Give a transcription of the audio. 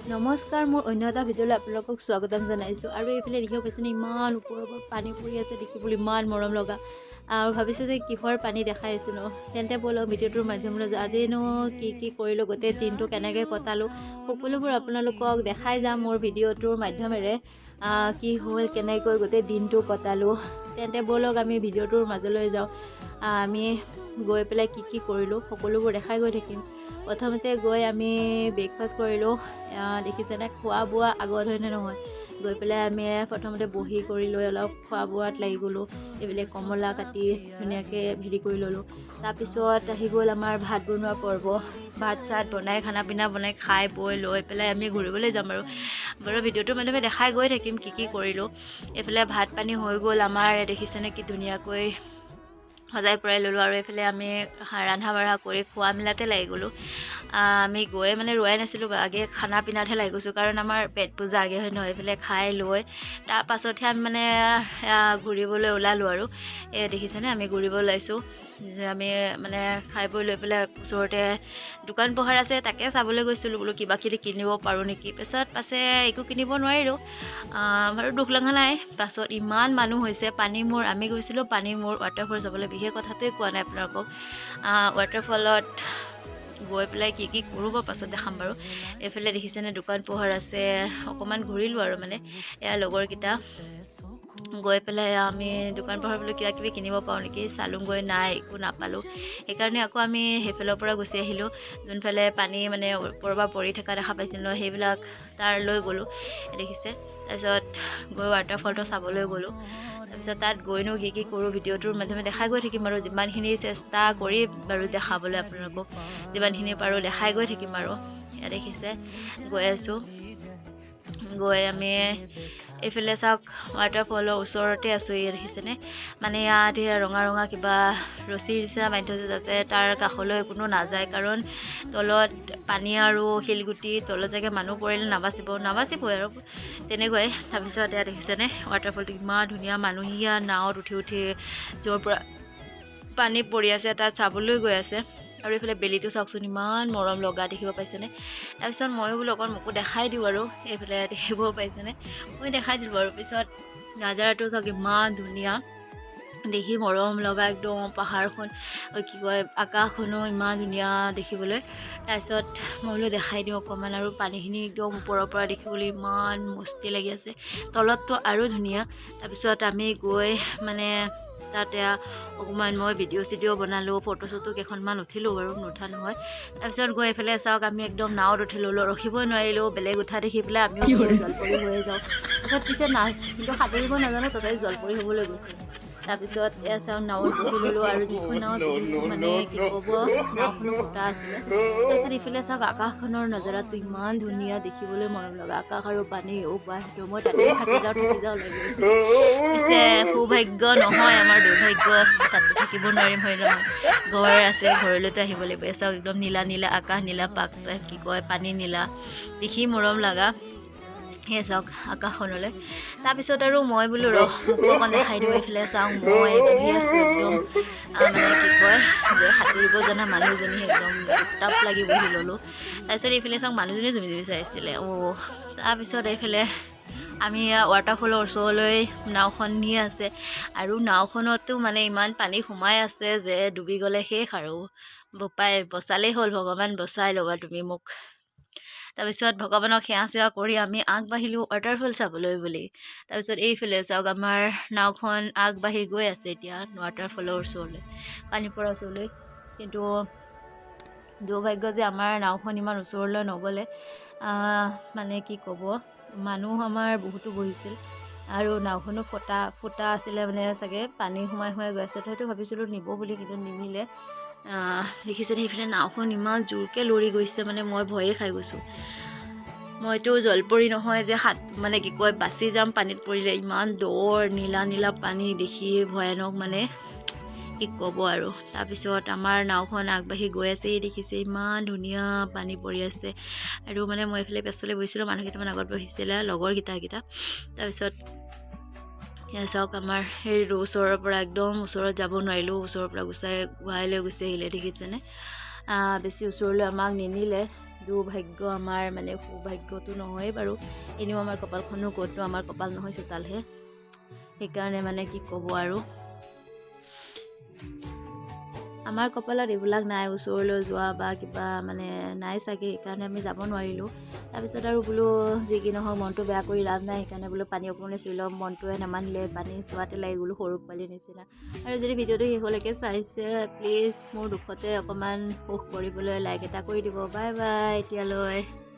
নমস্কাৰ, মোৰ অন্য এটা ভিডিঅ'লৈ আপোনালোকক স্বাগতম জনাইছোঁ। আৰু এইফালে দেখিব পাইছেনে ইমান ওপৰৰ পৰা পানী পৰি আছে, দেখিবলৈ ইমান মৰম লগা। আৰু ভাবিছে যে কিহৰ পানী দেখাই আছোঁ ন, তেন্তে ব'লক ভিডিঅ'টোৰ মাধ্যমেৰে আজিনো কি কৰিলোঁ, গোটেই দিনটো কেনেকৈ কটালোঁ সকলোবোৰ আপোনালোকক দেখাই যাম মোৰ ভিডিঅ'টোৰ মাধ্যমেৰে। কি হ'ল, কেনেকৈ গোটেই দিনটো কটালোঁ, তেন্তে ব'লক আমি ভিডিঅ'টোৰ মাজলৈ যাওঁ। আমি গৈ পেলাই কি কৰিলোঁ সকলোবোৰ দেখাই গৈ থাকিম। প্ৰথমতে গৈ আমি ব্ৰেকফাষ্ট কৰিলোঁ। দেখিছেনে খোৱা বোৱা আগত হয়নে নহয়, গৈ পেলাই আমি প্ৰথমতে বহি কৰি লৈ অলপ খোৱা বোৱাত লাগি গ'লোঁ। এইবিলাক কমলা কাটি ধুনীয়াকৈ হেৰি কৰি ল'লোঁ। তাৰপিছত আহি গ'ল আমাৰ ভাত বনোৱা পৰ্ব। ভাত চাত বনাই খানা পিনা বনাই খাই বৈ লৈ পেলাই আমি ঘূৰিবলৈ যাম আৰু বাৰু ভিডিঅ'টোৰ মাধ্যমে দেখাই গৈ থাকিম কি কৰিলোঁ। এইফালে ভাত পানী হৈ গ'ল আমাৰ, দেখিছেনে কি ধুনীয়াকৈ সজাই পৰাই ল'লোঁ। আৰু এইফালে আমি ৰন্ধা বঢ়া কৰি খোৱা মেলাতে লাগি গ'লোঁ। আমি গৈ মানে ৰোৱাই নাছিলোঁ, আগে খানা পিনাতহে লাগি গৈছোঁ, কাৰণ আমাৰ পেট পূজা আগে হয় নহয়। এইফালে খাই লৈ তাৰ পাছতহে আমি মানে ঘূৰিবলৈ ওলালোঁ। আৰু দেখিছেনে আমি ঘূৰিব ওলাইছোঁ। আমি মানে খাই বৈ লৈ পেলাই ওচৰতে দোকান পোহাৰ আছে, তাকে চাবলৈ গৈছিলোঁ, বোলো কিবা কিবি কিনিব পাৰোঁ নেকি। পাছে একো কিনিব নোৱাৰিলোঁ। বাৰু দুখ লগা নাই। পাছত ইমান মানুহ হৈছে পানীমূৰ, আমি গৈছিলোঁ পানীমূৰ ৱাটাৰফল যাবলৈ। বিশেষ কথাটোৱে কোৱা নাই আপোনালোকক। ৱাটাৰফলত গৈ পেলাই কি কৰোঁ বা পাছত দেখাম বাৰু। এইফালে দেখিছেনে দোকান পোহাৰ আছে, অকণমান ঘূৰিলোঁ আৰু মানে এয়া লগৰকেইটা গৈ পেলাই আমি দোকান পোহাৰ বোলো কিবা কিবি কিনিব পাৰোঁ নেকি, চালোঁগৈ নাই, একো নাপালোঁ। সেইকাৰণে আকৌ আমি সেইফালৰ পৰা গুচি আহিলোঁ। যোনফালে পানী মানে ওপৰৰ পৰা পৰি থকা দেখা পাইছিলোঁ সেইবিলাক তাৰ লৈ গ'লোঁ, দেখিছে। তাৰপিছত গৈ ৱাটাৰফলটো চাবলৈ গ'লোঁ। তাৰপিছত তাত গৈনো কি কৰোঁ ভিডিঅ'টোৰ মাধ্যমে দেখাই গৈ থাকিম আৰু যিমানখিনি চেষ্টা কৰি বাৰু দেখাবলৈ আপোনালোকক, যিমানখিনি পাৰোঁ দেখাই গৈ থাকিম আৰু। ইয়াত দেখিছে গৈ আছোঁ। গৈ আমি এইফালে চাওক ৱাটাৰফলৰ ওচৰতে আছোঁ। ইয়াত দেখিছেনে মানে ইয়াত ৰঙা কিবা ৰছীৰ নিচিনা বান্ধি থৈছে, যাতে তাৰ কাষলৈ কোনো নাযায়, কাৰণ তলত পানী আৰু শিলগুটি, তলত জেগা মানুহ পৰিলে নাবাচিবই আৰু তেনেকুৱাই। তাৰপিছত ইয়াত দেখিছেনে ৱাটাৰফলটো ইমান ধুনীয়া, মানুহীয়া নাৱত উঠি য'ৰ পৰা পানী পৰি আছে তাত চাবলৈ গৈ আছে। আৰু এইফালে বেলিটো চাওকচোন ইমান মৰম লগা, দেখিব পাইছেনে। তাৰপিছত ময়ো বোলো অকণ মোকো দেখাই দিওঁ আৰু এইফালে দেখিব পাইছেনে, মই দেখাই দিলোঁ আৰু। পিছত নাজাৰাটো চাওক ইমান ধুনীয়া, দেখি মৰম লগা একদম। পাহাৰখন আকাশখনো ইমান ধুনীয়া দেখিবলৈ। তাৰপিছত মই বোলো দেখাই দিওঁ অকণমান, আৰু পানীখিনি একদম ওপৰৰ পৰা দেখিবলৈ ইমান মস্তি লাগি আছে, তলততো আৰু ধুনীয়া। তাৰপিছত আমি গৈ মানে তাতে অকণমান মই ভিডিঅ' চিডিঅ' বনালোঁ, ফটো চটো কেইখনমান উঠিলোঁ বাৰু, নুঠা নহয়। তাৰপিছত গৈ এইফালে চাওক আমি একদম নাৱত উঠি ল'লোঁ, ৰখিবই নোৱাৰিলোঁ। বেলেগ উঠা দেখি পেলাই আমিও জলপৰি হৈয়ে যাওঁ। তাৰপিছত পিছে কিন্তু সাঁতুৰিব নাজানো, তথাপি জলপৰি হ'বলৈ গৈছোঁ। তাৰপিছত এয়া চাওক নাৱত বহি ল'লোঁ, আৰু যিখন নাৱত বহিছোঁ মানে কি ক'ব, নাওখনো ফুটা আছিলে। তাৰপিছত ইফালে চাওক আকাশখনৰ নজাৰাটো ইমান ধুনীয়া, দেখিবলৈ মৰম লগা। আকাশ আৰু পানী সেইটো মই তাতে থাকি যাওঁ লাগি গৈছে। পিছে সৌভাগ্য নহয়, আমাৰ দুৰ্ভাগ্য, তাতে থাকিব নোৱাৰিম হয় নহয়, ঘৰ আছে, ঘৰলৈতো আহিব লাগিব। চাওক একদম নীলা আকাশ, নীলা পানী নীলা, দেখি মৰম লগা। সেয়ে চাওক আকাশখনলৈ। তাৰপিছত আৰু মই বোলো মোকো অকণ দেখাই দিওঁ। এইফালে চাওক মই বহি আছোঁ একদম মানে যে সাঁতুৰিব জনা মানুহজনী একদম টাপ লাগি বহি ল'লোঁ। তাৰপিছত এইফালে চাওক মানুহজনী জুমি চাই আছিলে। তাৰপিছত এইফালে আমি ৱাটাৰফলৰ ওচৰলৈ নাওখন নি আছে, আৰু নাওখনতো মানে ইমান পানী সোমাই আছে যে ডুবি গ'লে শেষ আৰু। বোপাই বচালেই হ'ল, ভগৱান বচাই ল'বা তুমি মোক। তাৰপিছত ভগৱানক সেৱা কৰি আমি আগবাঢ়িলোঁ ৱাটাৰফল চাবলৈ বুলি। তাৰপিছত এইফালে চাওক আমাৰ নাওখন আগবাঢ়ি গৈ আছে এতিয়া ৱাটাৰফলৰ ওচৰলৈ, পানী পৰা ওচৰলৈ। কিন্তু দুৰ্ভাগ্য যে আমাৰ নাওখন ইমান ওচৰলৈ নগ'লে। মানে কি ক'ব, মানুহ আমাৰ বহুতো বহিছিল, আৰু নাওখনো ফুটা আছিলে মানে চাগে, পানী সোমাই গৈ আছে। তথাপিতো ভাবিছিলোঁ নিব বুলি, কিন্তু নিনিলে। দেখিছে সেইফালে নাওখন ইমান জোৰকৈ লৰি গৈছে, মানে মই ভয়ে খাই গৈছোঁ। মইতো জলপৰি নহয় যে মানে বাচি যাম পানীত পৰিলে। ইমান দ' নীলা পানী দেখি ভয়ানক, মানে কি ক'ব আৰু। তাৰপিছত আমাৰ নাওখন আগবাঢ়ি গৈ আছে, দেখিছে ইমান ধুনীয়া পানী পৰি আছে। আৰু মানে মই এইফালে পাছফালে বহিছিলোঁ, মানুহ কেইটামান আগত বহিছিলে, লগৰকেইটা। তাৰপিছত চাওক আমাৰ সেই ওচৰৰ পৰা একদম ওচৰত যাব নোৱাৰিলোঁ, ওচৰৰ পৰা গুচাই লৈ গুচি আহিলে, দেখিছেনে। বেছি ওচৰলৈ আমাক নিনিলে, দুৰ্ভাগ্য আমাৰ মানে সৌভাগ্যটো নহয় বাৰু এনেও আমাৰ কপালখনো ক'তো আমাৰ কপাল নহয় চোতালহে সেইকাৰণে মানে কি ক'ব আৰু আমাৰ কপালত এইবিলাক নাই ওচৰলৈ যোৱা বা কিবা মানে নাই চাগে সেইকাৰণে আমি যাব নোৱাৰিলোঁ তাৰপিছত আৰু বোলো যি কি নহওক মনটো বেয়া কৰি লাভ নাই সেইকাৰণে বোলো পানী অকণমানে চুই ল'ম মনটোৱে নামানিলে পানী চোৱাতে লাগি গ'লো সৰু পোৱালীৰ নিচিনা আৰু যদি ভিডিঅ'টো শেষলৈকে চাইছে প্লিজ মোৰ দুখতে অকণমান সুখ কৰিবলৈ লাইক এটা কৰি দিব বাই বাই এতিয়ালৈ